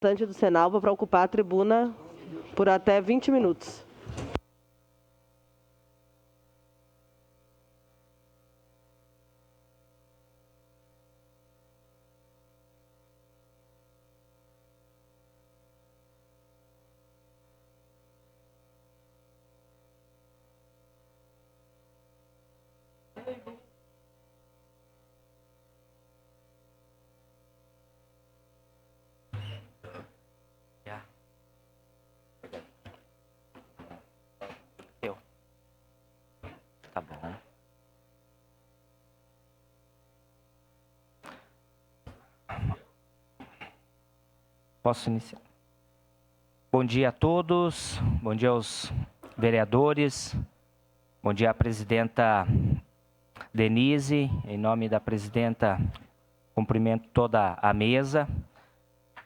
representante do Senalva para ocupar a tribuna por até 20 minutos. Tá bom. Posso iniciar? Bom dia a todos, bom dia aos vereadores, bom dia à presidenta Denise, em nome da presidenta, cumprimento toda a mesa,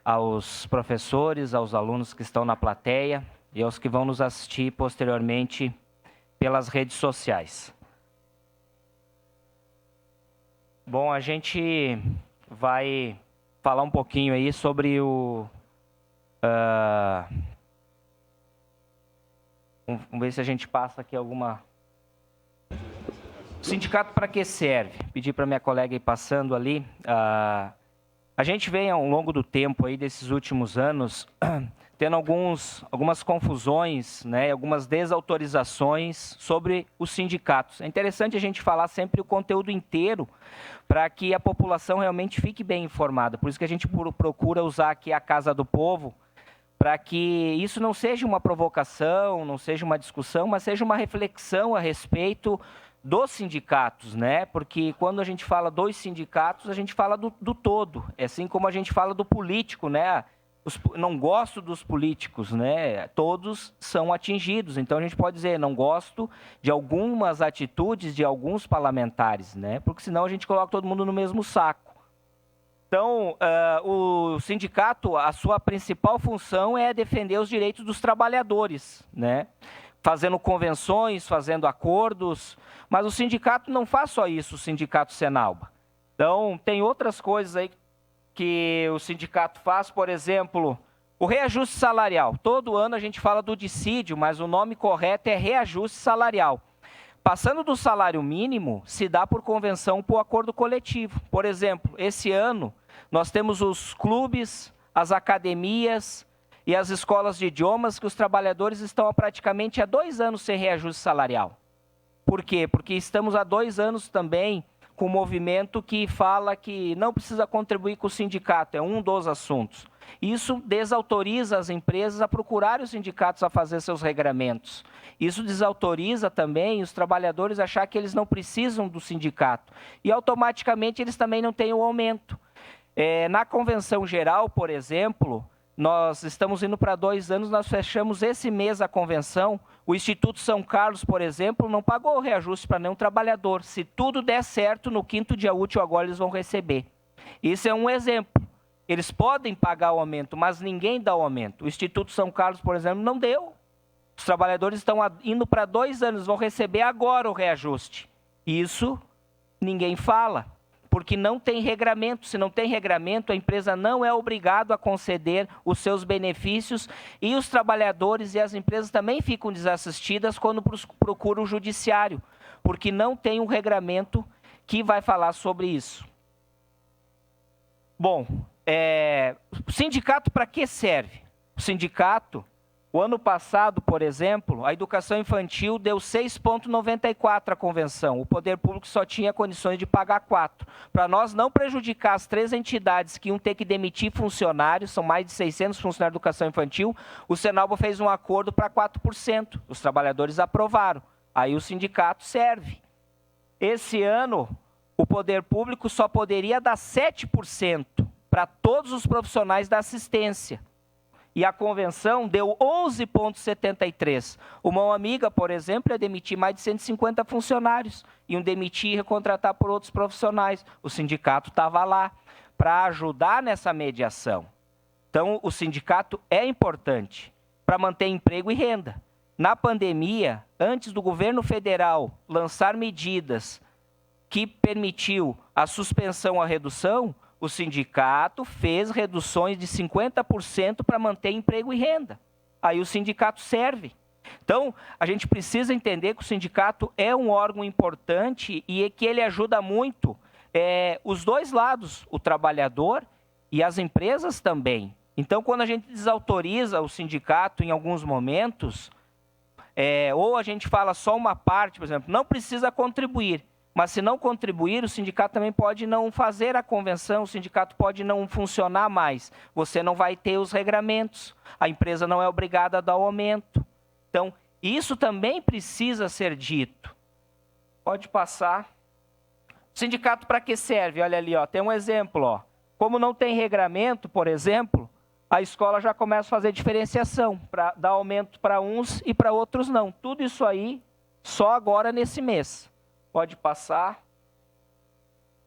aos professores, aos alunos que estão na plateia e aos que vão nos assistir posteriormente pelas redes sociais. Bom, a gente vai falar um pouquinho aí sobre o... vamos ver se a gente passa aqui alguma... O sindicato para que serve? Pedi para minha colega ir passando ali. A gente vem ao longo do tempo aí, desses últimos anos, tendo algumas confusões, né, algumas desautorizações sobre os sindicatos. É interessante a gente falar sempre o conteúdo inteiro para que a população realmente fique bem informada. Por isso que a gente procura usar aqui a Casa do Povo, para que isso não seja uma provocação, não seja uma discussão, mas seja uma reflexão a respeito dos sindicatos, né? Porque quando a gente fala dos sindicatos, a gente fala do todo. É assim como a gente fala do político, né? Não gosto dos políticos, né? Todos são atingidos. Então a gente pode dizer, não gosto de algumas atitudes de alguns parlamentares, né? Porque senão a gente coloca todo mundo no mesmo saco. Então, o sindicato, a sua principal função é defender os direitos dos trabalhadores, né? Fazendo convenções, fazendo acordos, mas o sindicato não faz só isso, o sindicato Senalva. Então, tem outras coisas aí que o sindicato faz, por exemplo, o reajuste salarial. Todo ano a gente fala do dissídio, mas o nome correto é reajuste salarial. Passando do salário mínimo, se dá por convenção por acordo coletivo. Por exemplo, esse ano nós temos os clubes, as academias e as escolas de idiomas que os trabalhadores estão praticamente há 2 anos sem reajuste salarial. Por quê? Porque estamos há 2 anos também com um movimento que fala que não precisa contribuir com o sindicato, é um dos assuntos. Isso desautoriza as empresas a procurarem os sindicatos a fazer seus regramentos. Isso desautoriza também os trabalhadores a achar que eles não precisam do sindicato. E automaticamente eles também não têm o aumento. Na convenção geral, por exemplo, nós estamos indo para 2 anos, nós fechamos esse mês a convenção. O Instituto São Carlos, por exemplo, não pagou o reajuste para nenhum trabalhador. Se tudo der certo, no 5º dia útil agora eles vão receber. Isso é um exemplo. Eles podem pagar o aumento, mas ninguém dá o aumento. O Instituto São Carlos, por exemplo, não deu. Os trabalhadores estão indo para 2 anos, vão receber agora o reajuste. Isso ninguém fala, porque não tem regramento. Se não tem regramento, a empresa não é obrigada a conceder os seus benefícios e os trabalhadores e as empresas também ficam desassistidas quando procuram o judiciário, porque não tem um regramento que vai falar sobre isso. Bom, o sindicato para que serve? O sindicato, o ano passado, por exemplo, a educação infantil deu 6,94 a convenção. O poder público só tinha condições de pagar 4. Para nós não prejudicar as 3 entidades que iam ter que demitir funcionários, são mais de 600 funcionários de educação infantil, o Senalva fez um acordo para 4%. Os trabalhadores aprovaram. Aí o sindicato serve. Esse ano, o poder público só poderia dar 7% para todos os profissionais da assistência. E a convenção deu 11,73. Uma amiga, por exemplo, ia demitir mais de 150 funcionários. Iam demitir e recontratar por outros profissionais. O sindicato estava lá para ajudar nessa mediação. Então, o sindicato é importante para manter emprego e renda. Na pandemia, antes do governo federal lançar medidas que permitiu a suspensão, a redução, O sindicato fez reduções de 50% para manter emprego e renda. Aí o sindicato serve. Então, a gente precisa entender que o sindicato é um órgão importante e que ele ajuda muito os dois lados, o trabalhador e as empresas também. Então, quando a gente desautoriza o sindicato em alguns momentos, ou a gente fala só uma parte, por exemplo, não precisa contribuir, mas se não contribuir, o sindicato também pode não fazer a convenção, o sindicato pode não funcionar mais, você não vai ter os regramentos, a empresa não é obrigada a dar o aumento. Então, isso também precisa ser dito. Pode passar. O sindicato para que serve? Olha ali, ó, tem um exemplo. Ó. Como não tem regramento, por exemplo, a escola já começa a fazer diferenciação, para dar aumento para uns e para outros não. Tudo isso aí, só agora nesse mês. Pode passar.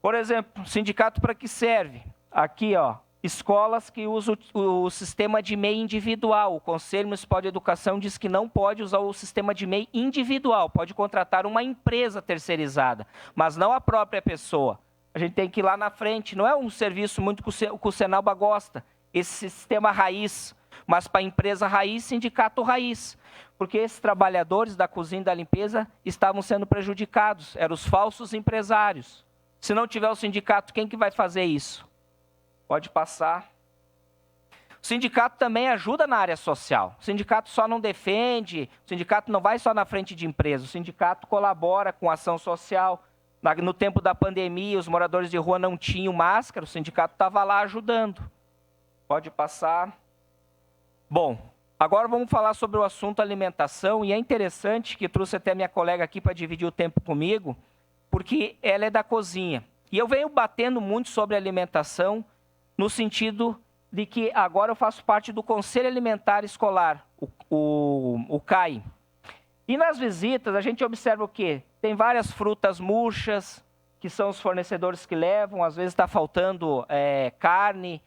Por exemplo, sindicato para que serve? Aqui, ó, escolas que usam o sistema de MEI individual. O Conselho Municipal de Educação diz que não pode usar o sistema de MEI individual, pode contratar uma empresa terceirizada, mas não a própria pessoa. A gente tem que ir lá na frente, não é um serviço muito que o Senalba gosta, esse sistema raiz, mas para a empresa raiz, sindicato raiz. Porque esses trabalhadores da cozinha e da limpeza estavam sendo prejudicados, eram os falsos empresários. Se não tiver o sindicato, quem que vai fazer isso? Pode passar. O sindicato também ajuda na área social. O sindicato só não defende, o sindicato não vai só na frente de empresa, o sindicato colabora com a ação social. No tempo da pandemia, os moradores de rua não tinham máscara, o sindicato estava lá ajudando. Pode passar. Bom, agora vamos falar sobre o assunto alimentação, e é interessante que trouxe até minha colega aqui para dividir o tempo comigo, porque ela é da cozinha. E eu venho batendo muito sobre alimentação, no sentido de que agora eu faço parte do Conselho Alimentar Escolar, o CAI. E nas visitas a gente observa o quê? Tem várias frutas murchas, que são os fornecedores que levam, às vezes está faltando carne.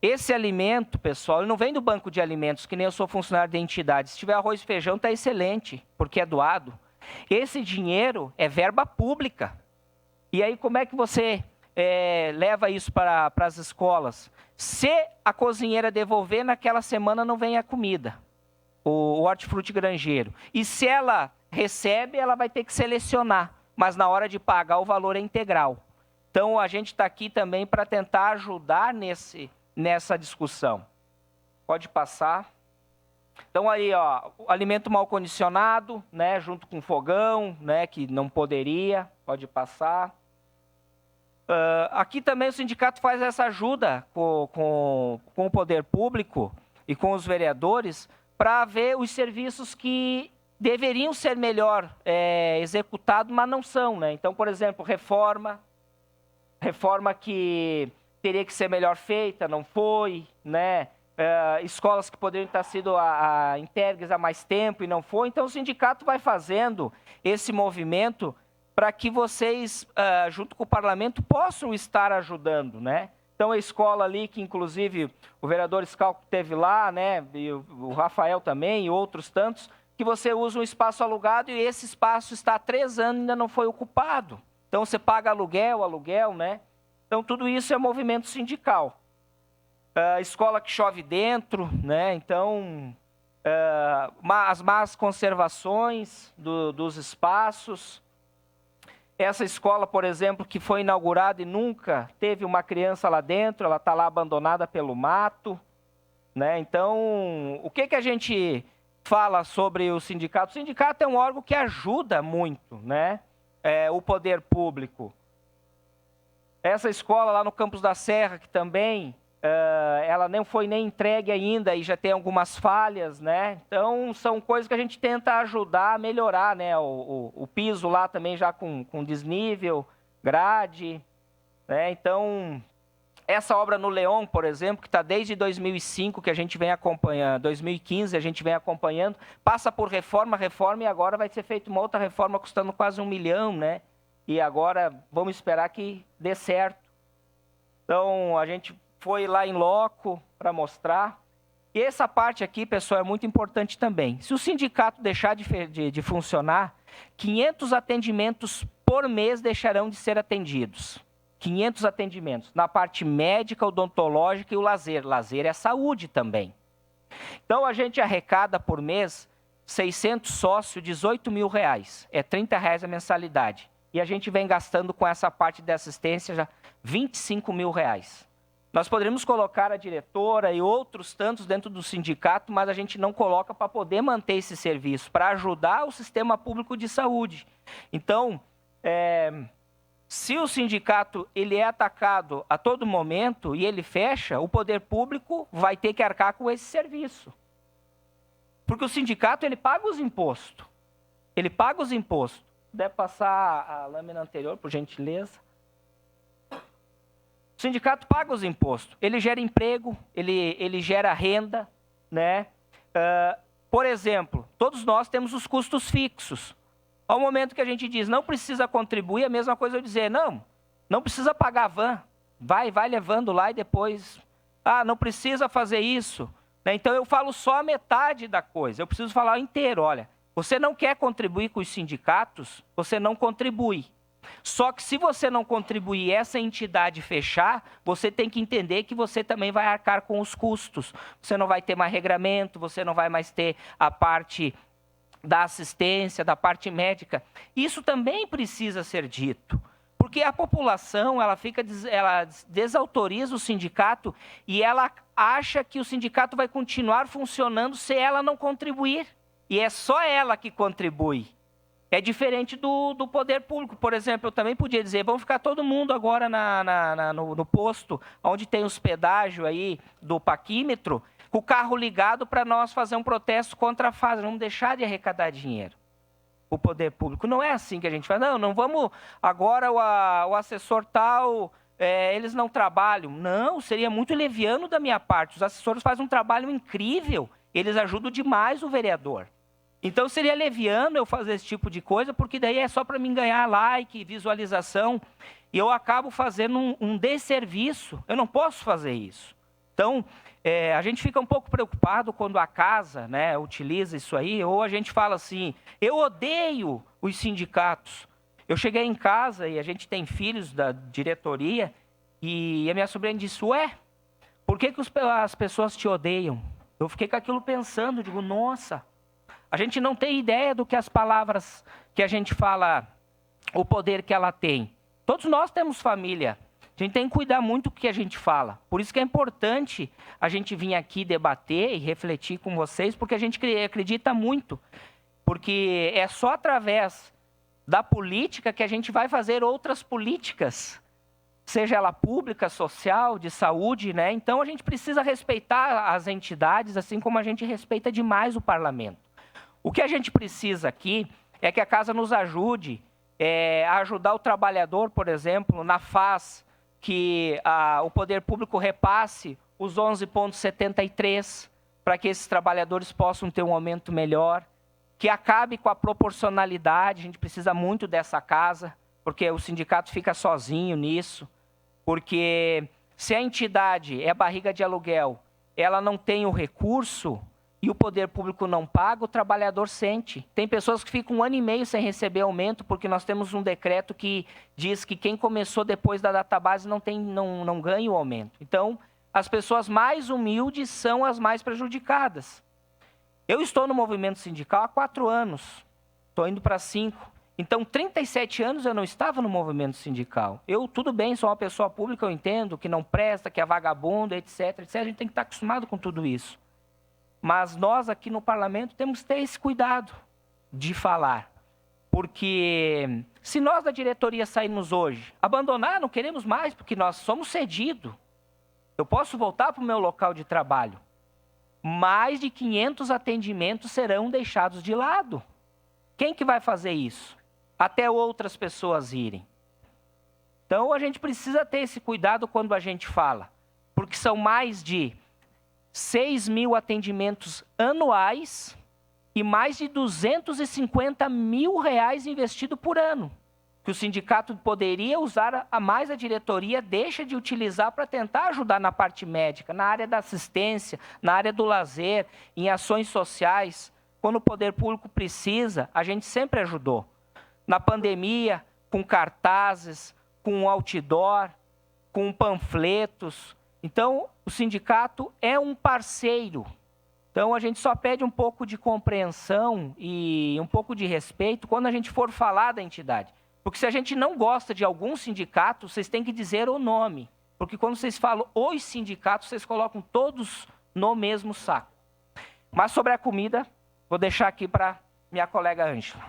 Esse alimento, pessoal, ele não vem do banco de alimentos, que nem eu sou funcionário de entidade. Se tiver arroz e feijão, está excelente, porque é doado. Esse dinheiro é verba pública. E aí como é que você leva isso para as escolas? Se a cozinheira devolver, naquela semana não vem a comida, o hortifruti granjeiro. E se ela recebe, ela vai ter que selecionar, mas na hora de pagar o valor é integral. Então a gente está aqui também para tentar ajudar nessa discussão. Pode passar. Então aí, ó, o alimento mal condicionado, né, junto com fogão, né, que não poderia, pode passar. Aqui também o sindicato faz essa ajuda com o poder público e com os vereadores para ver os serviços que deveriam ser melhor executados, mas não são, né? Então, por exemplo, reforma que teria que ser melhor feita, não foi, né? Escolas que poderiam estar sido entregues há mais tempo e não foi. Então, o sindicato vai fazendo esse movimento para que vocês, junto com o parlamento, possam estar ajudando, né? Então, a escola ali, que inclusive o vereador Scalco teve lá, né? E o Rafael também, e outros tantos, que você usa um espaço alugado e esse espaço está há 3 anos e ainda não foi ocupado. Então, você paga aluguel, né? Então, tudo isso é movimento sindical. Escola que chove dentro, né? Então, as más conservações dos espaços. Essa escola, por exemplo, que foi inaugurada e nunca teve uma criança lá dentro, ela está lá abandonada pelo mato, né? Então, o que a gente fala sobre o sindicato? O sindicato é um órgão que ajuda muito, né? O poder público. Essa escola lá no Campos da Serra, que também ela não foi nem entregue ainda e já tem algumas falhas, né? Então, são coisas que a gente tenta ajudar a melhorar, né? O piso lá também já com desnível, grade, né? Então, essa obra no Leão, por exemplo, que está desde 2005 que a gente vem acompanhando, 2015 a gente vem acompanhando, passa por reforma e agora vai ser feita uma outra reforma custando quase 1 milhão, né? E agora vamos esperar que dê certo. Então, a gente foi lá em loco para mostrar. E essa parte aqui, pessoal, é muito importante também. Se o sindicato deixar de funcionar, 500 atendimentos por mês deixarão de ser atendidos. 500 atendimentos. Na parte médica, odontológica e o lazer. Lazer é saúde também. Então, a gente arrecada por mês 600 sócios, R$18.000. É R$30 a mensalidade. E a gente vem gastando com essa parte de assistência já R$25.000. Nós poderíamos colocar a diretora e outros tantos dentro do sindicato, mas a gente não coloca para poder manter esse serviço, para ajudar o sistema público de saúde. Então, se o sindicato ele é atacado a todo momento e ele fecha, o poder público vai ter que arcar com esse serviço. Porque o sindicato ele paga os impostos. Ele paga os impostos. Deve passar a lâmina anterior, por gentileza. O sindicato paga os impostos. Ele gera emprego, ele gera renda, né? Por exemplo, todos nós temos os custos fixos. Ao momento que a gente diz não precisa contribuir, a mesma coisa eu dizer, não precisa pagar a van, vai levando lá e depois, não precisa fazer isso. Então eu falo só a metade da coisa, eu preciso falar inteiro, olha, você não quer contribuir com os sindicatos, você não contribui. Só que se você não contribuir e essa entidade fechar, você tem que entender que você também vai arcar com os custos. Você não vai ter mais regramento, você não vai mais ter a parte da assistência, da parte médica. Isso também precisa ser dito. Porque a população, ela desautoriza o sindicato e ela acha que o sindicato vai continuar funcionando se ela não contribuir. E é só ela que contribui. É diferente do poder público. Por exemplo, eu também podia dizer, vamos ficar todo mundo agora no posto, onde tem os pedágios aí do paquímetro, com o carro ligado para nós fazer um protesto contra a fase. Vamos deixar de arrecadar dinheiro. O poder público. Não é assim que a gente faz. Não vamos agora o assessor tal, eles não trabalham. Não, seria muito leviano da minha parte. Os assessores fazem um trabalho incrível. Eles ajudam demais o vereador. Então seria leviano eu fazer esse tipo de coisa, porque daí é só para mim ganhar like, visualização, e eu acabo fazendo um desserviço. Eu não posso fazer isso. Então, a gente fica um pouco preocupado quando a casa, né, utiliza isso aí, ou a gente fala assim, eu odeio os sindicatos. Eu cheguei em casa e a gente tem filhos da diretoria, e a minha sobrinha disse, por que as pessoas te odeiam? Eu fiquei com aquilo pensando, digo, nossa, a gente não tem ideia do que as palavras que a gente fala, o poder que ela tem. Todos nós temos família. A gente tem que cuidar muito do que a gente fala. Por isso que é importante a gente vir aqui debater e refletir com vocês, porque a gente acredita muito. Porque é só através da política que a gente vai fazer outras políticas, seja ela pública, social, de saúde, né? Então a gente precisa respeitar as entidades, assim como a gente respeita demais o parlamento. O que a gente precisa aqui é que a casa nos ajude a ajudar o trabalhador, por exemplo, na FAS, que o poder público repasse os 11,73 para que esses trabalhadores possam ter um aumento melhor, que acabe com a proporcionalidade, a gente precisa muito dessa casa, porque o sindicato fica sozinho nisso, porque se a entidade é barriga de aluguel, ela não tem o recurso e o poder público não paga, o trabalhador sente. Tem pessoas que ficam 1 ano e meio sem receber aumento, porque nós temos um decreto que diz que quem começou depois da database não ganha o aumento. Então, as pessoas mais humildes são as mais prejudicadas. Eu estou no movimento sindical há 4 anos, estou indo para 5. Então, 37 anos eu não estava no movimento sindical. Tudo bem, sou uma pessoa pública, eu entendo que não presta, que é vagabundo, etc, etc. A gente tem que estar acostumado com tudo isso. Mas nós aqui no parlamento temos que ter esse cuidado de falar. Porque se nós da diretoria sairmos hoje, abandonar, não queremos mais, porque nós somos cedidos. Eu posso voltar para o meu local de trabalho. Mais de 500 atendimentos serão deixados de lado. Quem que vai fazer isso? Até outras pessoas irem. Então a gente precisa ter esse cuidado quando a gente fala. Porque são mais de 6.000 atendimentos anuais e mais de R$250 mil investido por ano, que o sindicato poderia usar a mais, a diretoria deixa de utilizar para tentar ajudar na parte médica, na área da assistência, na área do lazer, em ações sociais. Quando o poder público precisa, a gente sempre ajudou. Na pandemia, com cartazes, com outdoor, com panfletos. Então, o sindicato é um parceiro. Então, a gente só pede um pouco de compreensão e um pouco de respeito quando a gente for falar da entidade. Porque se a gente não gosta de algum sindicato, vocês têm que dizer o nome. Porque quando vocês falam os sindicatos, vocês colocam todos no mesmo saco. Mas sobre a comida, vou deixar aqui para minha colega Ângela.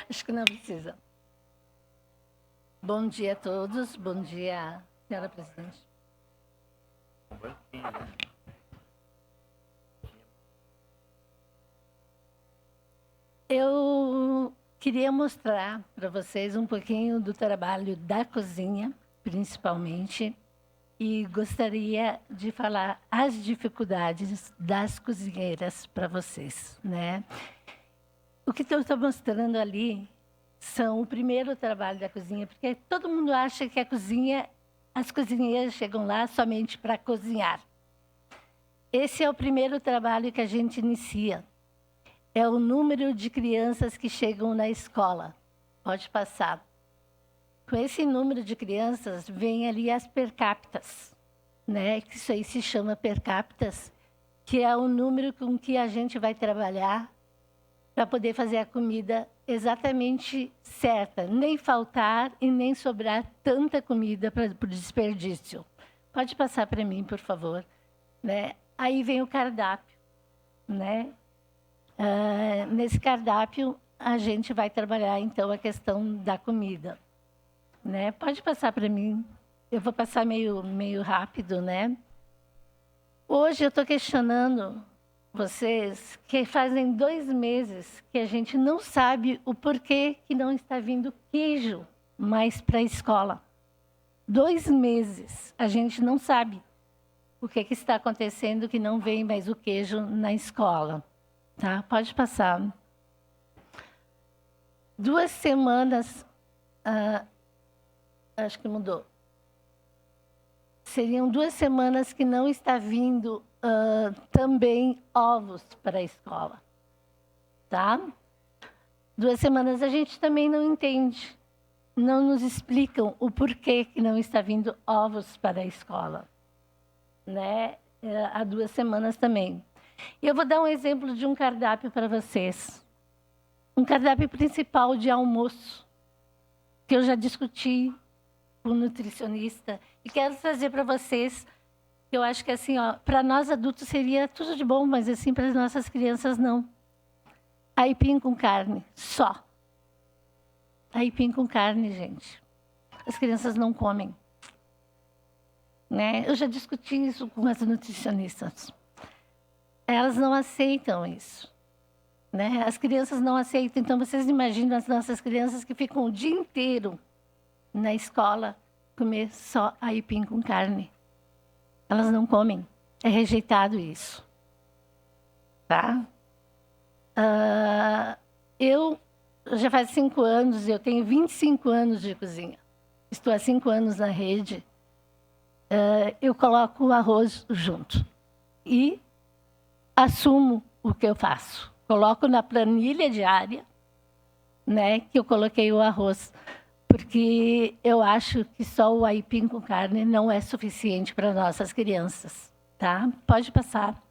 Acho que não precisa. Bom dia a todos. Bom dia, senhora presidente. Eu queria mostrar para vocês um pouquinho do trabalho da cozinha, principalmente, e gostaria de falar as dificuldades das cozinheiras para vocês, né? O que eu estou mostrando ali são o primeiro trabalho da cozinha, porque todo mundo acha que a cozinha, as cozinheiras chegam lá somente para cozinhar. Esse é o primeiro trabalho que a gente inicia. É o número de crianças que chegam na escola. Pode passar. Com esse número de crianças, vem ali as per capitas, né? Isso aí se chama per capitas, que é o número com que a gente vai trabalhar para poder fazer a comida exatamente certa, nem faltar e nem sobrar tanta comida para o desperdício. Pode passar para mim, por favor, né? Aí vem o cardápio, né? Nesse cardápio a gente vai trabalhar então a questão da comida, né? Pode passar para mim. Eu vou passar meio rápido, né? Hoje eu estou questionando vocês que fazem 2 meses que a gente não sabe o porquê que não está vindo queijo mais para a escola. 2 meses, a gente não sabe o que está acontecendo que não vem mais o queijo na escola. Tá? Pode passar. 2 semanas, acho que mudou. Seriam 2 semanas que não está vindo também ovos para a escola, tá? 2 semanas a gente também não entende, não nos explicam o porquê que não está vindo ovos para a escola, né? Há 2 semanas também. E eu vou dar um exemplo de um cardápio para vocês, um cardápio principal de almoço que eu já discuti com o nutricionista e quero trazer para vocês. Eu acho que assim, ó, para nós adultos seria tudo de bom, mas assim para as nossas crianças não. Aipim com carne, só. Aipim com carne, gente. As crianças não comem, né? Eu já discuti isso com as nutricionistas. Elas não aceitam isso, né? As crianças não aceitam. Então vocês imaginam as nossas crianças que ficam o dia inteiro na escola comer só aipim com carne. Elas não comem. É rejeitado isso. Tá? Eu já faz 5 anos, eu tenho 25 anos de cozinha. Estou há 5 anos na rede. Eu coloco o arroz junto. E assumo o que eu faço. Coloco na planilha diária, né, que eu coloquei o arroz. Porque eu acho que só o aipim com carne não é suficiente para nossas crianças, tá? Pode passar.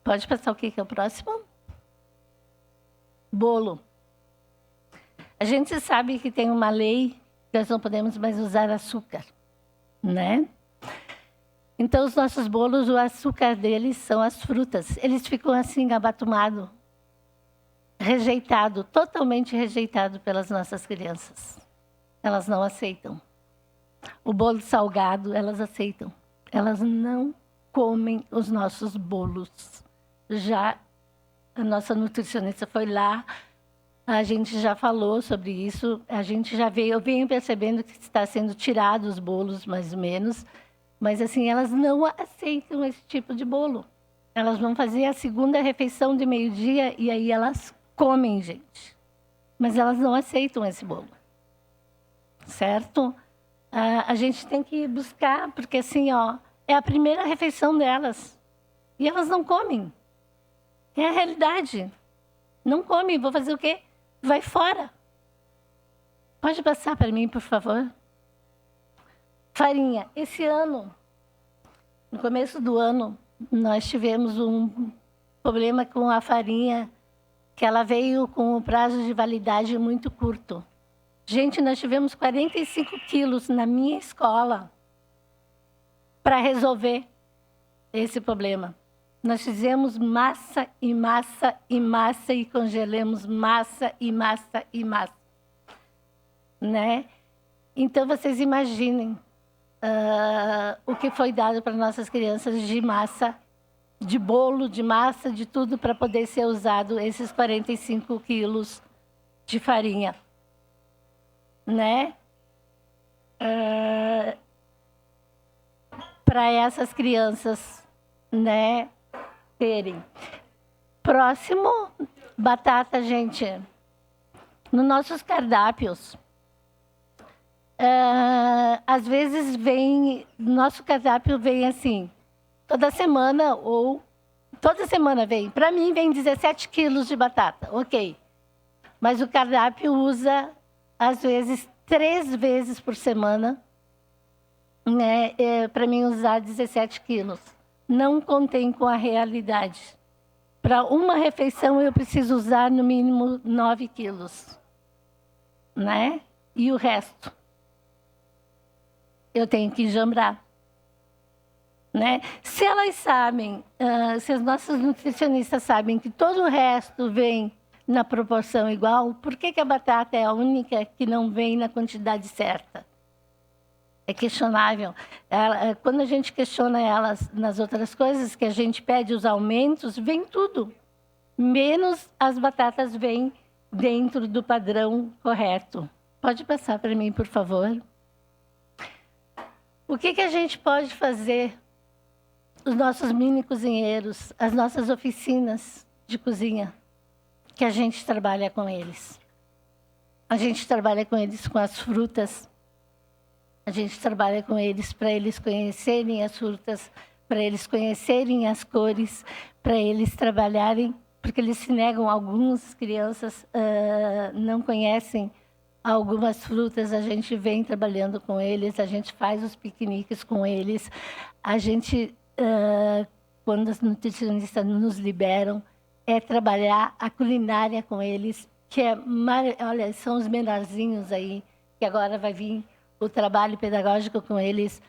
Pode passar o que é o próximo? Bolo. A gente sabe que tem uma lei que nós não podemos mais usar açúcar, né? Então, os nossos bolos, o açúcar deles são as frutas. Eles ficam assim, abatumados. Rejeitado, totalmente rejeitado pelas nossas crianças. Elas não aceitam. O bolo salgado, elas aceitam. Elas não comem os nossos bolos. Já a nossa nutricionista foi lá, a gente já falou sobre isso, a gente já veio, eu venho percebendo que está sendo tirado os bolos, mais ou menos, mas assim, elas não aceitam esse tipo de bolo. Elas vão fazer a segunda refeição de meio-dia e aí elas comem, gente. Mas elas não aceitam esse bolo. Certo? A gente tem que buscar, porque assim, ó, é a primeira refeição delas. E elas não comem. É a realidade. Não comem. Vou fazer o quê? Vai fora. Pode passar para mim, por favor? Farinha. Esse ano, no começo do ano, nós tivemos um problema com a farinha, que ela veio com o prazo de validade muito curto. Gente, nós tivemos 45 quilos na minha escola para resolver esse problema. Nós fizemos massa e massa e massa e congelamos massa e massa e massa. Né? Então, vocês imaginem o que foi dado para nossas crianças de massa, de bolo, de massa, de tudo para poder ser usado esses 45 quilos de farinha. Né? Para essas crianças, né, terem. Próximo, batata, gente. Nos nossos cardápios, às vezes vem, nosso cardápio vem assim, toda semana vem. Para mim, vem 17 quilos de batata, ok. Mas o cardápio usa, às vezes, 3 vezes por semana, né, para mim usar 17 quilos. Não contém com a realidade. Para uma refeição, eu preciso usar, no mínimo, 9 quilos. Né? E o resto, eu tenho que jambrar. Né? Se elas sabem, se as nossas nutricionistas sabem que todo o resto vem na proporção igual, por que a batata é a única que não vem na quantidade certa? É questionável. Quando a gente questiona elas nas outras coisas, que a gente pede os aumentos, vem tudo. Menos as batatas vêm dentro do padrão correto. Pode passar para mim, por favor? O que a gente pode fazer? Os nossos mini cozinheiros, as nossas oficinas de cozinha, que a gente trabalha com eles. A gente trabalha com eles com as frutas. A gente trabalha com eles para eles conhecerem as frutas, para eles conhecerem as cores, para eles trabalharem, porque eles se negam, algumas crianças não conhecem algumas frutas, a gente vem trabalhando com eles, a gente faz os piqueniques com eles, a gente, quando as nutricionistas nos liberam, é trabalhar a culinária com eles, que é, olha, são os menorzinhos aí, que agora vai vir o trabalho pedagógico com eles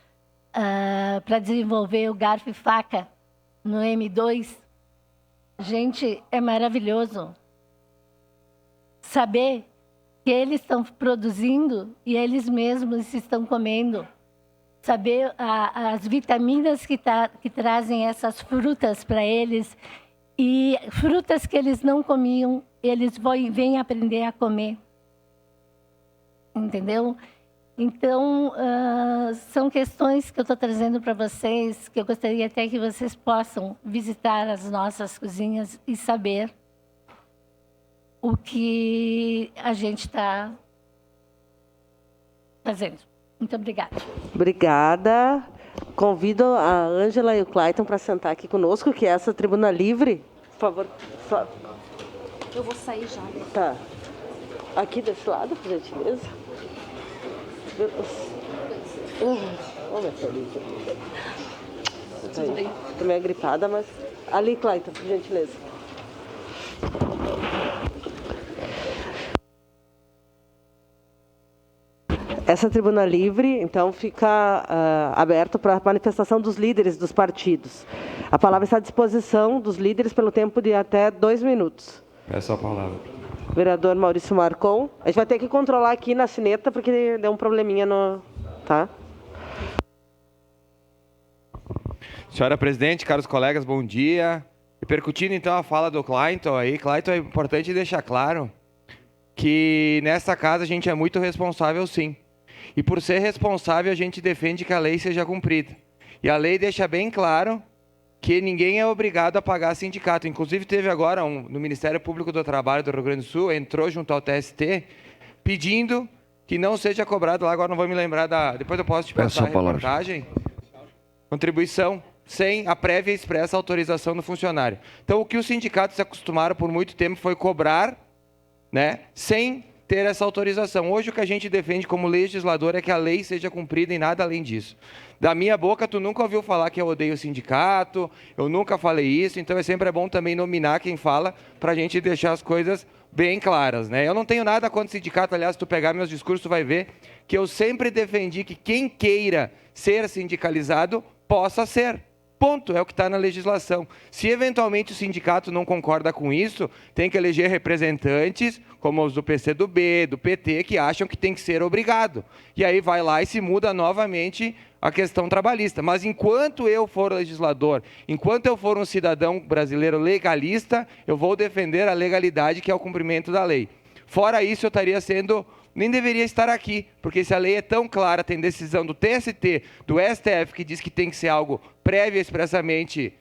para desenvolver o garfo e faca no M2. Gente, é maravilhoso saber que eles estão produzindo e eles mesmos estão comendo. Saber as vitaminas que trazem essas frutas para eles e frutas que eles não comiam, eles vêm aprender a comer. Entendeu? Então, são questões que eu estou trazendo para vocês, que eu gostaria até que vocês possam visitar as nossas cozinhas e saber o que a gente está fazendo. Muito obrigada. Obrigada. Convido a Ângela e o Clayton para sentar aqui conosco, que é essa tribuna livre. Por favor. Eu vou sair já. Tá. Aqui desse lado, por gentileza. Oh, minha Felipe. Tudo bem? Tô meio gripada, mas... Ali, Clayton, por gentileza. Essa tribuna livre, então, fica aberta para a manifestação dos líderes dos partidos. A palavra está à disposição dos líderes pelo tempo de até 2 minutos. Peço a palavra. Vereador Maurício Marcon. A gente vai ter que controlar aqui na sineta, porque deu um probleminha no... Tá? Senhora presidente, caros colegas, bom dia. Repercutindo, então, a fala do Clayton aí. Clayton, é importante deixar claro que nessa casa a gente é muito responsável, sim. E por ser responsável, a gente defende que a lei seja cumprida. E a lei deixa bem claro que ninguém é obrigado a pagar sindicato. Inclusive, teve agora no Ministério Público do Trabalho do Rio Grande do Sul, entrou junto ao TST, pedindo que não seja cobrado lá, agora não vou me lembrar da... Depois eu posso te passar a reportagem. Contribuição. sem a prévia e expressa autorização do funcionário. Então, o que os sindicatos se acostumaram por muito tempo foi cobrar, né, sem ter essa autorização. Hoje, o que a gente defende como legislador é que a lei seja cumprida e nada além disso. Da minha boca, tu nunca ouviu falar que eu odeio o sindicato, eu nunca falei isso, então sempre é bom também nominar quem fala para a gente deixar as coisas bem claras, né? Eu não tenho nada contra o sindicato, aliás, se tu pegar meus discursos, tu vai ver que eu sempre defendi que quem queira ser sindicalizado possa ser. Ponto, é o que está na legislação. Se eventualmente o sindicato não concorda com isso, tem que eleger representantes, como os do PCdoB, do PT, que acham que tem que ser obrigado. E aí vai lá e se muda novamente a questão trabalhista. Mas enquanto eu for legislador, enquanto eu for um cidadão brasileiro legalista, eu vou defender a legalidade, que é o cumprimento da lei. Fora isso, eu estaria sendo... nem deveria estar aqui, porque se a lei é tão clara, tem decisão do TST, do STF, que diz que tem que ser algo prévio e expressamente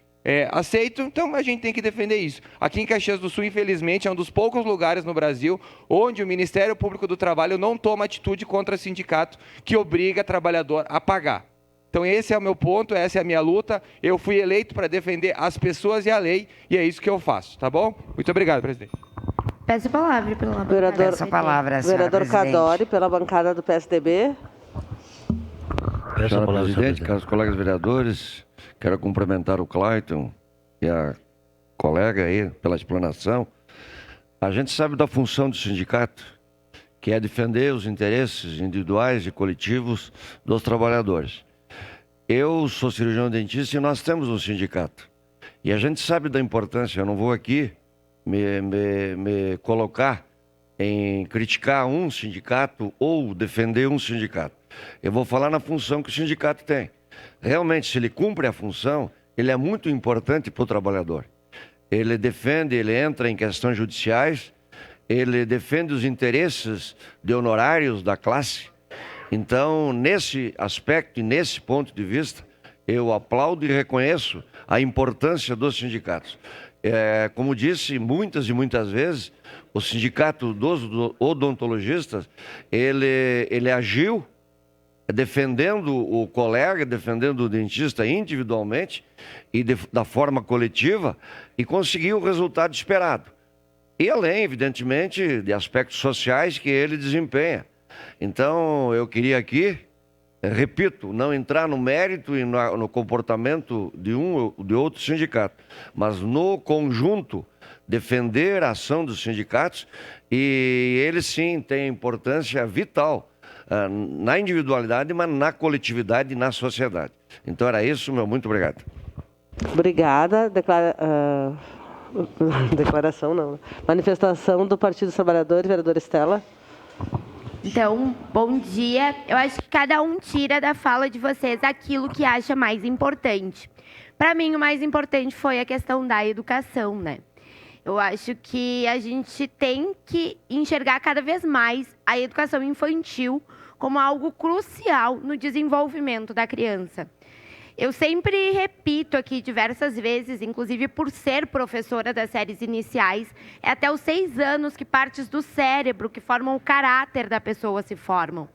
aceito, então a gente tem que defender isso. Aqui em Caxias do Sul, infelizmente, é um dos poucos lugares no Brasil onde o Ministério Público do Trabalho não toma atitude contra sindicato que obriga trabalhador a pagar. Então esse é o meu ponto, essa é a minha luta. Eu fui eleito para defender as pessoas e a lei, e é isso que eu faço, tá bom? Muito obrigado, presidente. Peço a palavra pela bancada. Vereador, Peço a palavra, senhora vereador presidente. Cadori, pela bancada do PSDB. Senhora presidente, caros colegas vereadores, quero cumprimentar o Clayton e a colega aí pela explanação. A gente sabe da função do sindicato, que é defender os interesses individuais e coletivos dos trabalhadores. Eu sou cirurgião dentista e nós temos um sindicato. E a gente sabe da importância, eu não vou aqui me colocar em criticar um sindicato ou defender um sindicato. Eu vou falar na função que o sindicato tem. Realmente, se ele cumpre a função, ele é muito importante para o trabalhador. Ele defende, ele entra em questões judiciais, ele defende os interesses de honorários da classe. Então, nesse aspecto e nesse ponto de vista, eu aplaudo e reconheço a importância dos sindicatos. Como disse muitas e muitas vezes, o sindicato dos odontologistas, ele agiu defendendo o colega, defendendo o dentista individualmente e da forma coletiva e conseguiu o resultado esperado. E além, evidentemente, de aspectos sociais que ele desempenha. Então, eu queria aqui, repito, não entrar no mérito e no comportamento de um ou de outro sindicato, mas no conjunto defender a ação dos sindicatos, e eles sim têm importância vital na individualidade, mas na coletividade e na sociedade. Então era isso, meu muito obrigado. Obrigada. Declaração não. Manifestação do Partido dos Trabalhadores, vereadora Estela. Então, bom dia. Eu acho que cada um tira da fala de vocês aquilo que acha mais importante. Para mim, o mais importante foi a questão da educação, né? Eu acho que a gente tem que enxergar cada vez mais a educação infantil como algo crucial no desenvolvimento da criança. Eu sempre repito aqui diversas vezes, inclusive por ser professora das séries iniciais, é até os 6 anos que partes do cérebro que formam o caráter da pessoa se formam.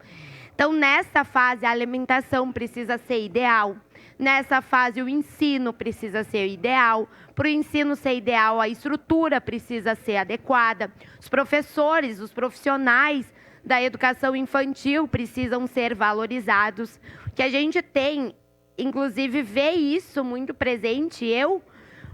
Então, nessa fase, a alimentação precisa ser ideal. Nessa fase, o ensino precisa ser ideal. Para o ensino ser ideal, a estrutura precisa ser adequada. Os professores, os profissionais da educação infantil precisam ser valorizados. O que a gente tem, inclusive, vê isso muito presente. Eu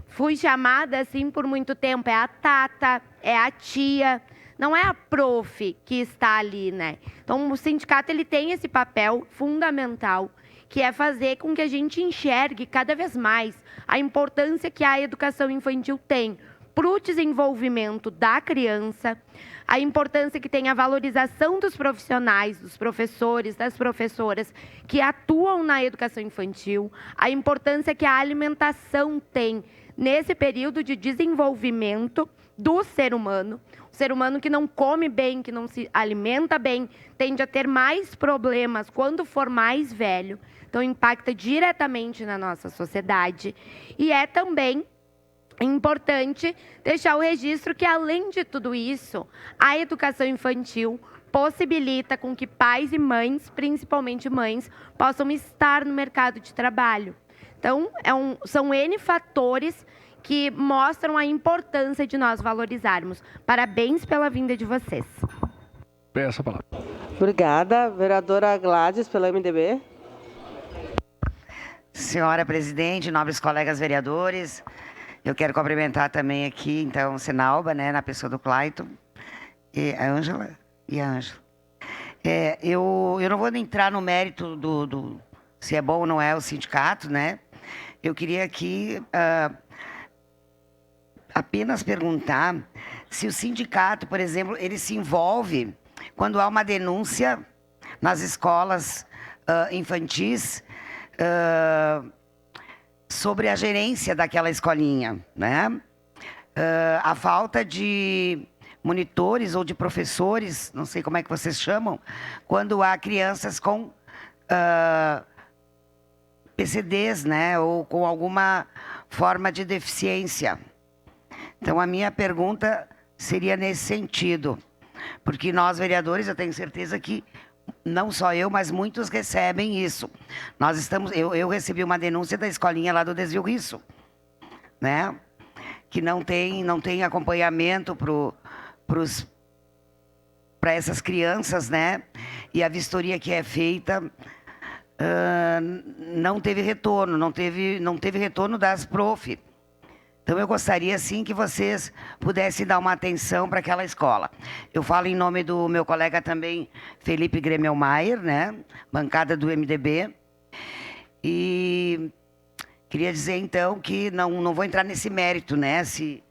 fui chamada assim por muito tempo, é a tata, é a tia, não é a prof que está ali, né? Então, o sindicato ele tem esse papel fundamental, que é fazer com que a gente enxergue cada vez mais a importância que a educação infantil tem para o desenvolvimento da criança, a importância que tem a valorização dos profissionais, dos professores, das professoras que atuam na educação infantil, a importância que a alimentação tem nesse período de desenvolvimento do ser humano. O ser humano que não come bem, que não se alimenta bem, tende a ter mais problemas quando for mais velho. Então, impacta diretamente na nossa sociedade. E é também importante deixar o registro que, além de tudo isso, a educação infantil possibilita com que pais e mães, principalmente mães, possam estar no mercado de trabalho. Então, são N fatores que mostram a importância de nós valorizarmos. Parabéns pela vinda de vocês. Peço a palavra. Obrigada. Vereadora Gladys, pelo MDB. Senhora presidente, nobres colegas vereadores, eu quero cumprimentar também aqui, então, Senalba, né, na pessoa do Clayton, e a Ângela. Eu não vou entrar no mérito do se é bom ou não é o sindicato, né? Eu queria aqui apenas perguntar se o sindicato, por exemplo, ele se envolve quando há uma denúncia nas escolas infantis sobre a gerência daquela escolinha, né? A falta de monitores ou de professores, não sei como é que vocês chamam, quando há crianças com PCDs, né? Ou com alguma forma de deficiência. Então, a minha pergunta seria nesse sentido. Porque nós, vereadores, eu tenho certeza que não só eu, mas muitos recebem isso. Eu recebi uma denúncia da escolinha lá do Desvio Risso, né? Que não tem acompanhamento para essas crianças, né? E a vistoria que é feita não teve retorno, não teve retorno das prof. Então, eu gostaria, sim, que vocês pudessem dar uma atenção para aquela escola. Eu falo em nome do meu colega também, Felipe Gremelmaier, né? Bancada do MDB. E queria dizer, então, que não vou entrar nesse mérito, né? Se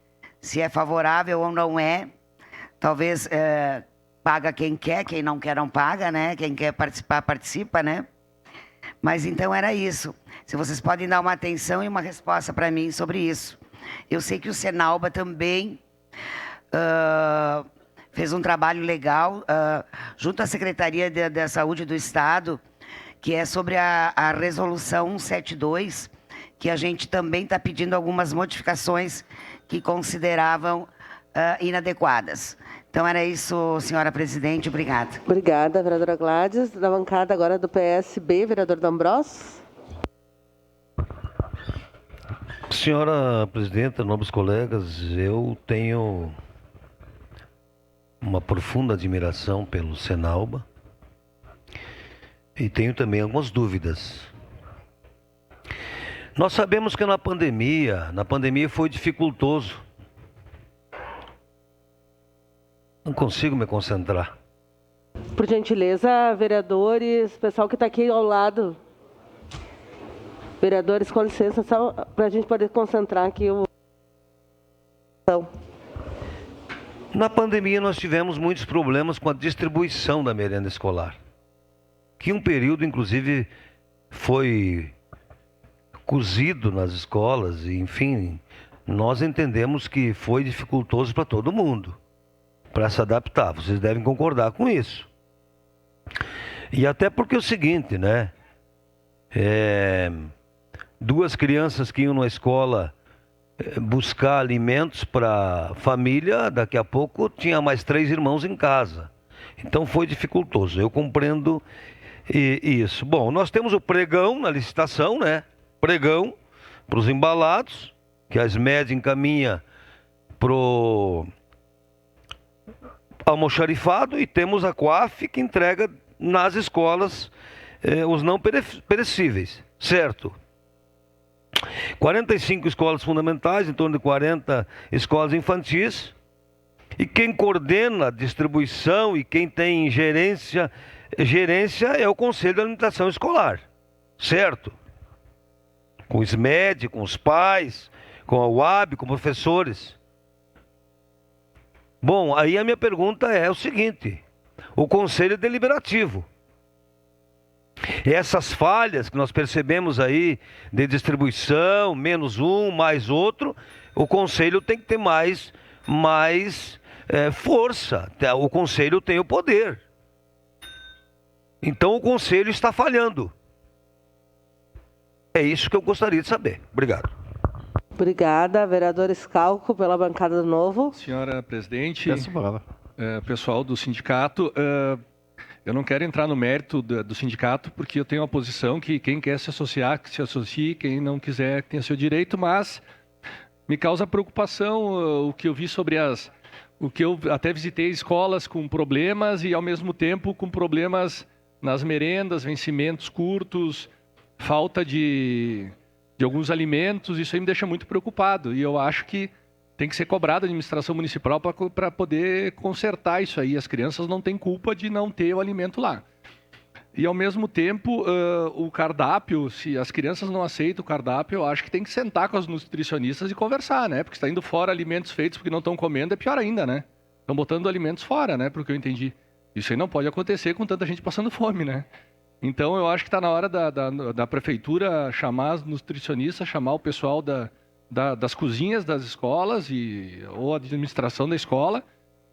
é favorável ou não é. Talvez paga quem quer, quem não quer não paga, né? Quem quer participar, participa, né? Mas, então, era isso. Se vocês podem dar uma atenção e uma resposta para mim sobre isso. Eu sei que o Senalba também fez um trabalho legal junto à Secretaria da Saúde do Estado, que é sobre a Resolução 172, que a gente também está pedindo algumas modificações que consideravam inadequadas. Então, era isso, senhora presidente. Obrigada. Obrigada, vereadora Gladys. Da bancada agora do PSB, vereador D'Ambrós. Senhora presidenta, nobres colegas, eu tenho uma profunda admiração pelo Senalba e tenho também algumas dúvidas. Nós sabemos que na pandemia foi dificultoso. Não consigo me concentrar. Por gentileza, vereadores, pessoal que está aqui ao lado. Vereadores, com licença, só para a gente poder concentrar aqui o... Na pandemia, nós tivemos muitos problemas com a distribuição da merenda escolar, que um período, inclusive, foi cozido nas escolas, e, enfim, nós entendemos que foi dificultoso para todo mundo, para se adaptar. Vocês devem concordar com isso. E até porque é o seguinte, né? Duas crianças que iam na escola buscar alimentos para a família, daqui a pouco tinha mais 3 irmãos em casa. Então foi dificultoso, eu compreendo isso. Bom, nós temos o pregão na licitação, né? Pregão para os embalados, que a SMED encaminha para o almoxarifado, e temos a COAF que entrega nas escolas os não perecíveis, certo? 45 escolas fundamentais, em torno de 40 escolas infantis, e quem coordena a distribuição e quem tem gerência é o Conselho de Alimentação Escolar, certo? Com o SMED, com os pais, com a UAB, com professores. Bom, aí a minha pergunta é o seguinte: o Conselho Deliberativo, essas falhas que nós percebemos aí de distribuição, menos um, mais outro, o Conselho tem que ter mais força. O Conselho tem o poder. Então o Conselho está falhando. É isso que eu gostaria de saber. Obrigado. Obrigada, vereador Scalco, pela bancada do Novo. Senhora presidente, Peço a palavra. Pessoal do sindicato, Eu não quero entrar no mérito do sindicato, porque eu tenho uma posição que quem quer se associar, que se associe, quem não quiser tem o seu direito, mas me causa preocupação o que eu vi sobre o que eu até visitei escolas com problemas e, ao mesmo tempo, com problemas nas merendas, vencimentos curtos, falta de alguns alimentos. Isso aí me deixa muito preocupado. E eu acho que tem que ser cobrada a administração municipal para poder consertar isso aí. As crianças não têm culpa de não ter o alimento lá. E, ao mesmo tempo, o cardápio, se as crianças não aceitam o cardápio, eu acho que tem que sentar com as nutricionistas e conversar, né? Porque está indo fora alimentos feitos porque não estão comendo, é pior ainda, né? Estão botando alimentos fora, né? Porque eu entendi. Isso aí não pode acontecer com tanta gente passando fome, né? Então, eu acho que está na hora da prefeitura chamar as nutricionistas, chamar o pessoal das cozinhas das escolas ou a administração da escola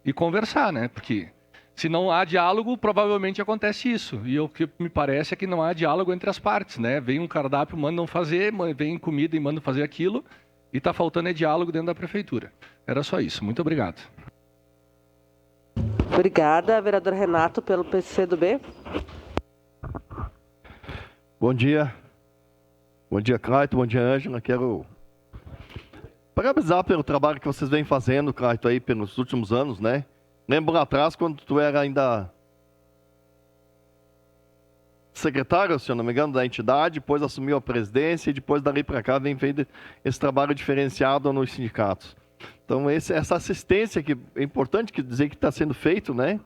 e conversar, né? Porque se não há diálogo, provavelmente acontece isso. E o que me parece é que não há diálogo entre as partes, né? Vem um cardápio, mandam fazer, vem comida e mandam fazer aquilo, e está faltando diálogo dentro da prefeitura. Era só isso. Muito obrigado. Obrigada, vereador Renato, pelo PCdoB. Bom dia. Bom dia, Clayton. Bom dia, Ângela. Quero parabenizar pelo trabalho que vocês vêm fazendo, Clayton, aí pelos últimos anos, né? Lembro lá atrás, quando tu era ainda secretário, se eu não me engano, da entidade, depois assumiu a presidência e depois dali para cá vem feito esse trabalho diferenciado nos sindicatos. Então, essa assistência que é importante dizer que está sendo feito, né?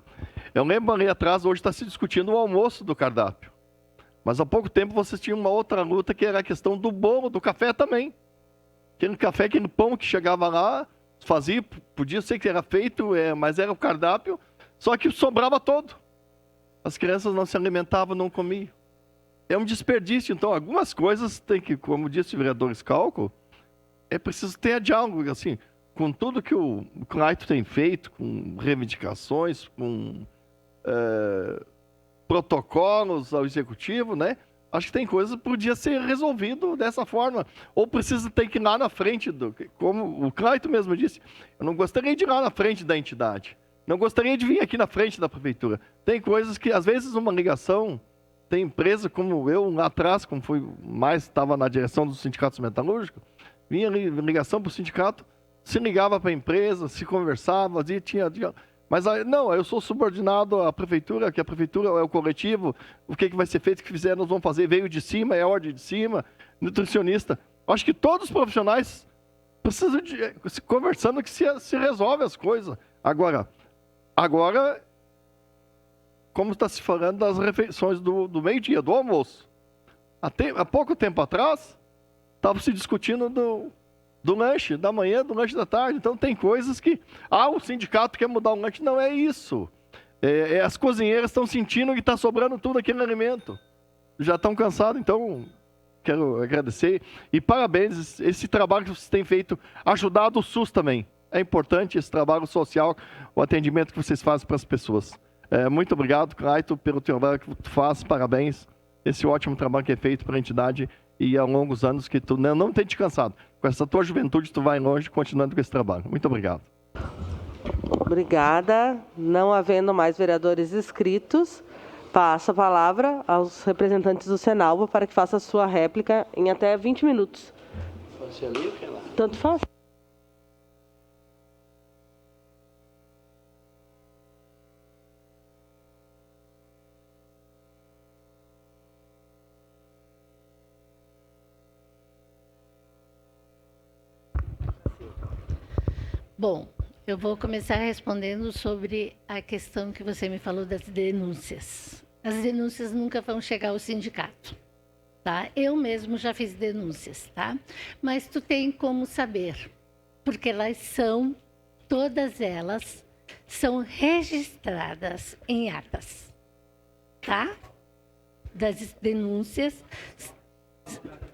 Eu lembro ali atrás, hoje está se discutindo o almoço do cardápio. Mas há pouco tempo vocês tinham uma outra luta que era a questão do bolo, do café também. Aquele café, aquele pão que chegava lá, fazia, podia ser que era feito, mas era o cardápio, só que sobrava todo. As crianças não se alimentavam, não comiam. É um desperdício. Então, algumas coisas tem que, como disse o vereador Scalco, é preciso ter diálogo, assim, com tudo que o Clayton tem feito, com reivindicações, com protocolos ao executivo, né? Acho que tem coisas que podia ser resolvido dessa forma. Ou precisa ter que ir lá na frente, como o Clayton mesmo disse, eu não gostaria de ir lá na frente da entidade. Não gostaria de vir aqui na frente da prefeitura. Tem coisas que, às vezes, uma ligação, tem empresa como eu, lá atrás, como estava na direção dos sindicatos metalúrgicos, vinha ligação para o sindicato, se ligava para a empresa, se conversava, tinha... Mas não, eu sou subordinado à prefeitura, que a prefeitura é o coletivo, o que vai ser feito, o que fizer, nós vamos fazer, veio de cima, é ordem de cima, nutricionista. Acho que todos os profissionais precisam se conversando que se resolve as coisas. Agora, como está se falando das refeições do meio-dia, do almoço. Há pouco tempo atrás, estava se discutindo do lanche da manhã, do lanche da tarde. Então, tem coisas que... o sindicato quer mudar o lanche. Não é isso. As cozinheiras estão sentindo que está sobrando tudo aquele alimento. Já estão cansados, então... Quero agradecer. E parabéns, esse trabalho que vocês têm feito, ajudado o SUS também. É importante esse trabalho social, o atendimento que vocês fazem para as pessoas. Muito obrigado, Clayton, pelo trabalho que tu faz. Parabéns. Esse ótimo trabalho que é feito para a entidade e há longos anos que tu não tem te cansado. Com essa tua juventude, tu vai longe continuando com esse trabalho. Muito obrigado. Obrigada. Não havendo mais vereadores inscritos, passo a palavra aos representantes do Senalvo para que faça a sua réplica em até 20 minutos. Você ali ou que é lá? Tanto faz. Bom, eu vou começar respondendo sobre a questão que você me falou das denúncias. As denúncias nunca vão chegar ao sindicato, tá? Eu mesmo já fiz denúncias, tá? Mas tu tem como saber, porque todas elas são registradas em atas, tá? Das denúncias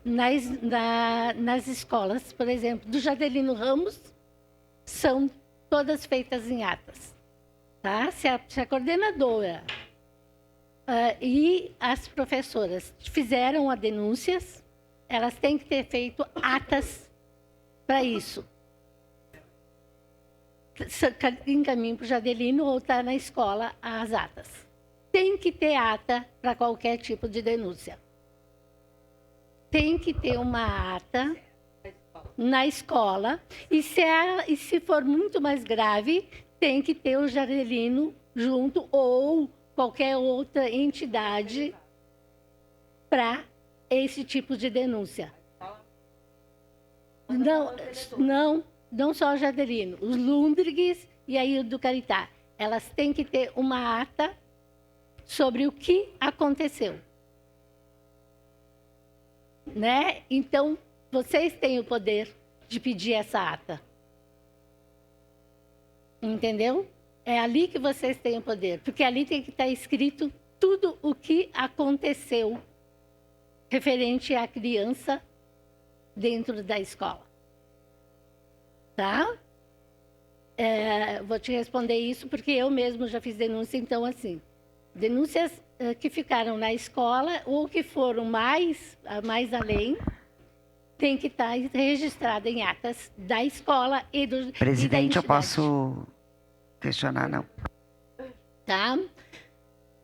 nas escolas, por exemplo, do Jadelino Ramos, são todas feitas em atas, tá? Se a coordenadora e as professoras fizeram as denúncias, elas têm que ter feito atas para isso. Encaminho para o Jadelino ou está na escola as atas, tem que ter ata para qualquer tipo de denúncia. Tem que ter uma ata na escola. E se for muito mais grave, tem que ter o Jardelino junto ou qualquer outra entidade para esse tipo de denúncia. Não só o Jardelino, os Lundrigs e aí o do Caritá. Elas têm que ter uma ata sobre o que aconteceu. Né? Então, vocês têm o poder de pedir essa ata. Entendeu? É ali que vocês têm o poder, porque ali tem que estar escrito tudo o que aconteceu referente à criança dentro da escola. Tá? Vou te responder isso porque eu mesmo já fiz denúncia, então assim, denúncias que ficaram na escola ou que foram mais além, tem que estar registrada em atas da escola e do... Presidente, eu posso questionar, não? Tá?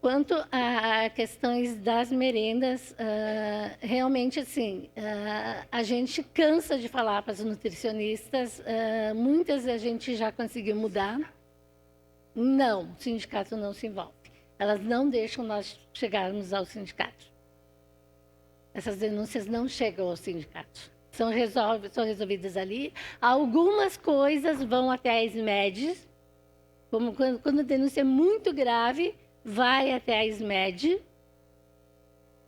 Quanto a questões das merendas, realmente, assim, a gente cansa de falar para os nutricionistas, muitas a gente já conseguiu mudar. Não, o sindicato não se envolve. Elas não deixam nós chegarmos ao sindicato. Essas denúncias não chegam ao sindicato. São resolvidas ali. Algumas coisas vão até a SMED, como quando a denúncia é muito grave, vai até a SMED,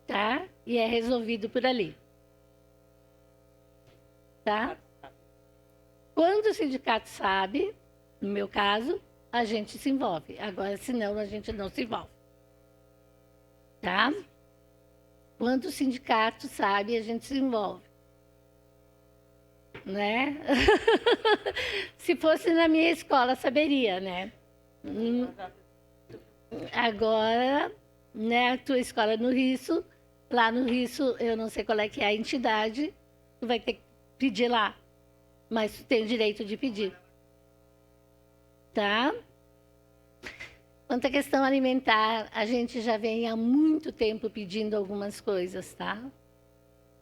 tá? E é resolvido por ali. Tá? Quando o sindicato sabe, no meu caso, a gente se envolve. Agora, senão, a gente não se envolve. Tá? Quando o sindicato sabe, a gente se envolve. Né? Se fosse na minha escola, saberia, né? Agora, né, a tua escola no Risso, lá no Risso, eu não sei qual é que é a entidade, tu vai ter que pedir lá, mas tu tem o direito de pedir. Tá? Quanto à questão alimentar, a gente já vem há muito tempo pedindo algumas coisas, tá?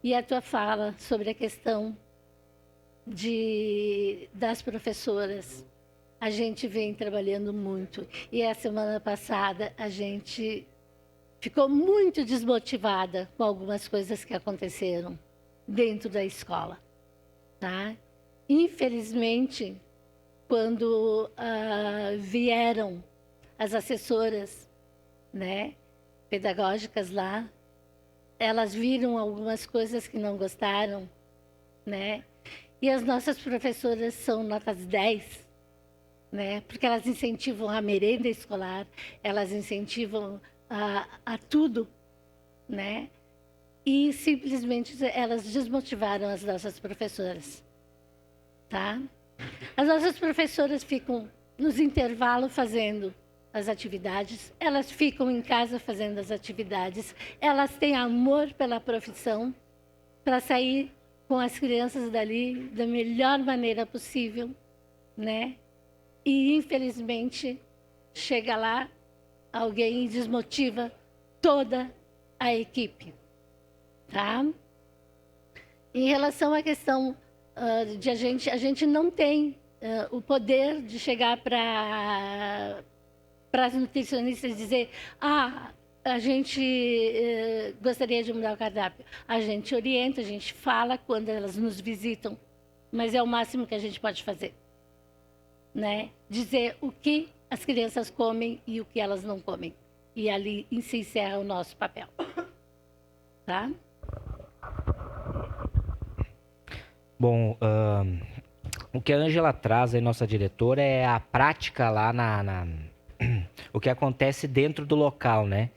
E a tua fala sobre a questão das professoras, a gente vem trabalhando muito. E a semana passada a gente ficou muito desmotivada com algumas coisas que aconteceram dentro da escola, tá? Infelizmente, quando vieram as assessoras, né, pedagógicas lá, elas viram algumas coisas que não gostaram, né? E as nossas professoras são notas 10, né? Porque elas incentivam a merenda escolar, elas incentivam a tudo, né? E simplesmente elas desmotivaram as nossas professoras, tá? As nossas professoras ficam nos intervalos fazendo as atividades, elas ficam em casa fazendo as atividades, elas têm amor pela profissão para sair com as crianças dali da melhor maneira possível, né? E, infelizmente, chega lá alguém e desmotiva toda a equipe, tá? Em relação à questão de a gente não tem o poder de chegar para as nutricionistas e dizer, a gente gostaria de mudar o cardápio. A gente orienta, a gente fala quando elas nos visitam, mas é o máximo que a gente pode fazer, né? Dizer o que as crianças comem e o que elas não comem. E ali se encerra o nosso papel. Tá? Bom, o que a Ângela traz aí, nossa diretora, é a prática lá o que acontece dentro do local, né?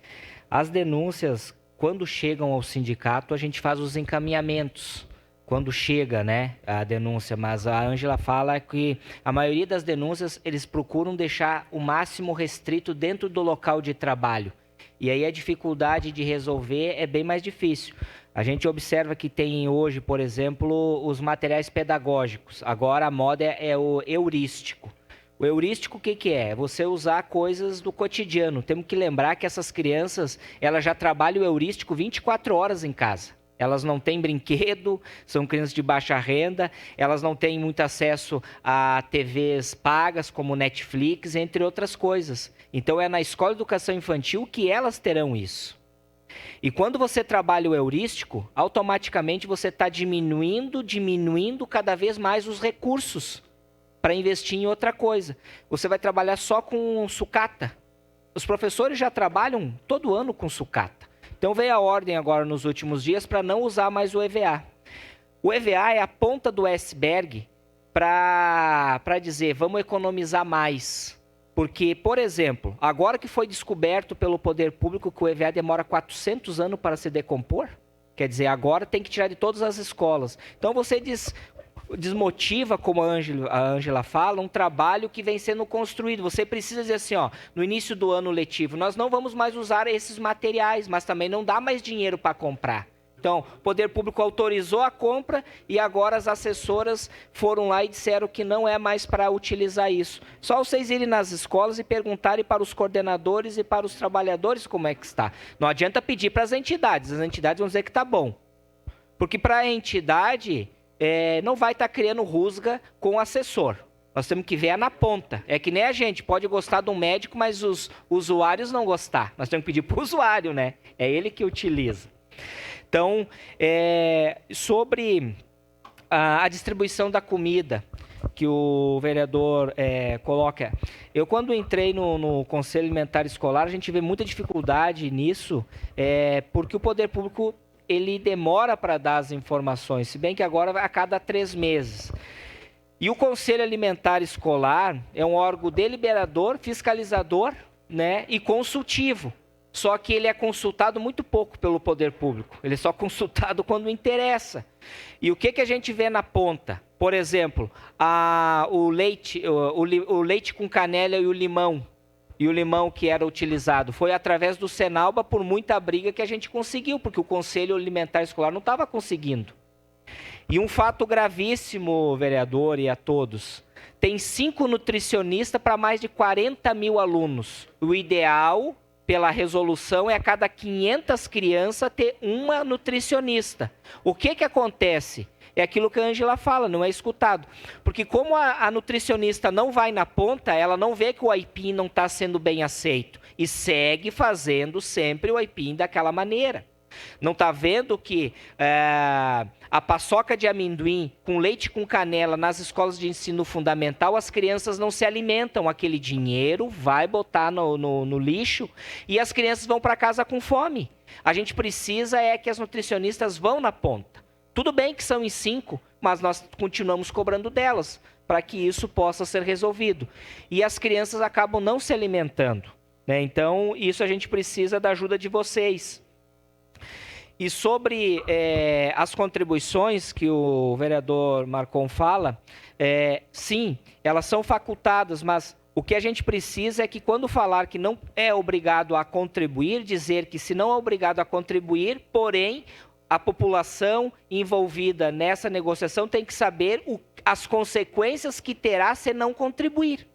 As denúncias, quando chegam ao sindicato, a gente faz os encaminhamentos. Quando chega, né, a denúncia, mas a Ângela fala que a maioria das denúncias eles procuram deixar o máximo restrito dentro do local de trabalho. E aí a dificuldade de resolver é bem mais difícil. A gente observa que tem hoje, por exemplo, os materiais pedagógicos. Agora a moda é o heurístico. O heurístico, o que, que é? Você usar coisas do cotidiano. Temos que lembrar que essas crianças, elas já trabalham o heurístico 24 horas em casa. Elas não têm brinquedo, são crianças de baixa renda, elas não têm muito acesso a TVs pagas, como Netflix, entre outras coisas. Então, é na escola de educação infantil que elas terão isso. E quando você trabalha o heurístico, automaticamente você está diminuindo cada vez mais os recursos para investir em outra coisa. Você vai trabalhar só com sucata. Os professores já trabalham todo ano com sucata. Então veio a ordem agora nos últimos dias para não usar mais o EVA. O EVA é a ponta do iceberg para dizer, vamos economizar mais. Porque, por exemplo, agora que foi descoberto pelo poder público que o EVA demora 400 anos para se decompor, quer dizer, agora tem que tirar de todas as escolas. Então você desmotiva, como a Ângela fala, um trabalho que vem sendo construído. Você precisa dizer assim, ó, no início do ano letivo, nós não vamos mais usar esses materiais, mas também não dá mais dinheiro para comprar. Então, o poder público autorizou a compra e agora as assessoras foram lá e disseram que não é mais para utilizar isso. Só vocês irem nas escolas e perguntarem para os coordenadores e para os trabalhadores como é que está. Não adianta pedir para as entidades vão dizer que está bom. Porque para a entidade, não vai estar criando rusga com o assessor. Nós temos que ver na ponta. É que nem a gente, pode gostar de um médico, mas os usuários não gostar. Nós temos que pedir para o usuário, né? É ele que utiliza. Então, sobre a distribuição da comida que o vereador coloca, eu quando entrei no Conselho Alimentar Escolar, a gente vê muita dificuldade nisso, porque o poder público ele demora para dar as informações, se bem que agora vai a cada 3 meses. E o Conselho Alimentar Escolar é um órgão deliberador, fiscalizador, né, e consultivo. Só que ele é consultado muito pouco pelo poder público. Ele é só consultado quando interessa. E o que a gente vê na ponta? Por exemplo, o leite com canela e o limão que era utilizado. Foi através do Senalba, por muita briga, que a gente conseguiu, porque o Conselho Alimentar Escolar não estava conseguindo. E um fato gravíssimo, vereador, e a todos. Tem 5 nutricionistas para mais de 40 mil alunos. O ideal, pela resolução, é a cada 500 crianças ter uma nutricionista. O que acontece? É aquilo que a Ângela fala, não é escutado. Porque como a nutricionista não vai na ponta, ela não vê que o aipim não está sendo bem aceito. E segue fazendo sempre o aipim daquela maneira. Não está vendo que a paçoca de amendoim com leite com canela nas escolas de ensino fundamental, as crianças não se alimentam. Aquele dinheiro vai botar no lixo e as crianças vão para casa com fome. A gente precisa que as nutricionistas vão na ponta. Tudo bem que são em 5, mas nós continuamos cobrando delas para que isso possa ser resolvido. E as crianças acabam não se alimentando, né? Então, isso a gente precisa da ajuda de vocês. E sobre as contribuições que o vereador Marcon fala, sim, elas são facultadas, mas o que a gente precisa é que quando falar que não é obrigado a contribuir, dizer que se não é obrigado a contribuir, porém, a população envolvida nessa negociação tem que saber as consequências que terá se não contribuir.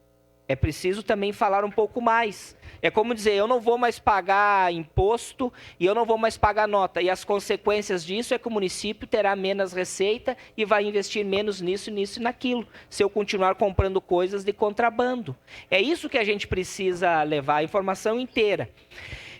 É preciso também falar um pouco mais. É como dizer, eu não vou mais pagar imposto e eu não vou mais pagar nota. E as consequências disso é que o município terá menos receita e vai investir menos nisso, nisso e naquilo, se eu continuar comprando coisas de contrabando. É isso que a gente precisa levar, a informação inteira.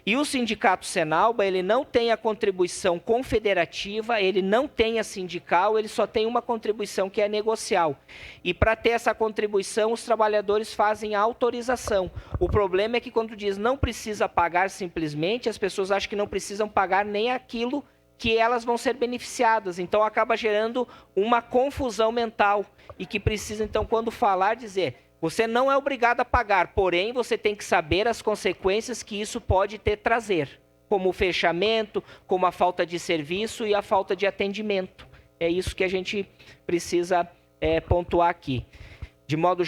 E o sindicato Senalba, ele não tem a contribuição confederativa, ele não tem a sindical, ele só tem uma contribuição que é negocial. E para ter essa contribuição, os trabalhadores fazem a autorização. O problema é que quando diz não precisa pagar simplesmente, as pessoas acham que não precisam pagar nem aquilo que elas vão ser beneficiadas. Então acaba gerando uma confusão mental e que precisa, então, quando falar, dizer... Você não é obrigado a pagar, porém você tem que saber as consequências que isso pode trazer, como o fechamento, como a falta de serviço e a falta de atendimento. É isso que a gente precisa pontuar aqui. De modo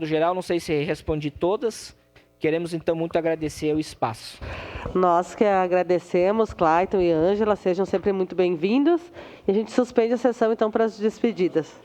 geral, não sei se respondi todas. Queremos, então, muito agradecer o espaço. Nós que agradecemos, Clayton e Ângela, sejam sempre muito bem-vindos. E a gente suspende a sessão, então, para as despedidas.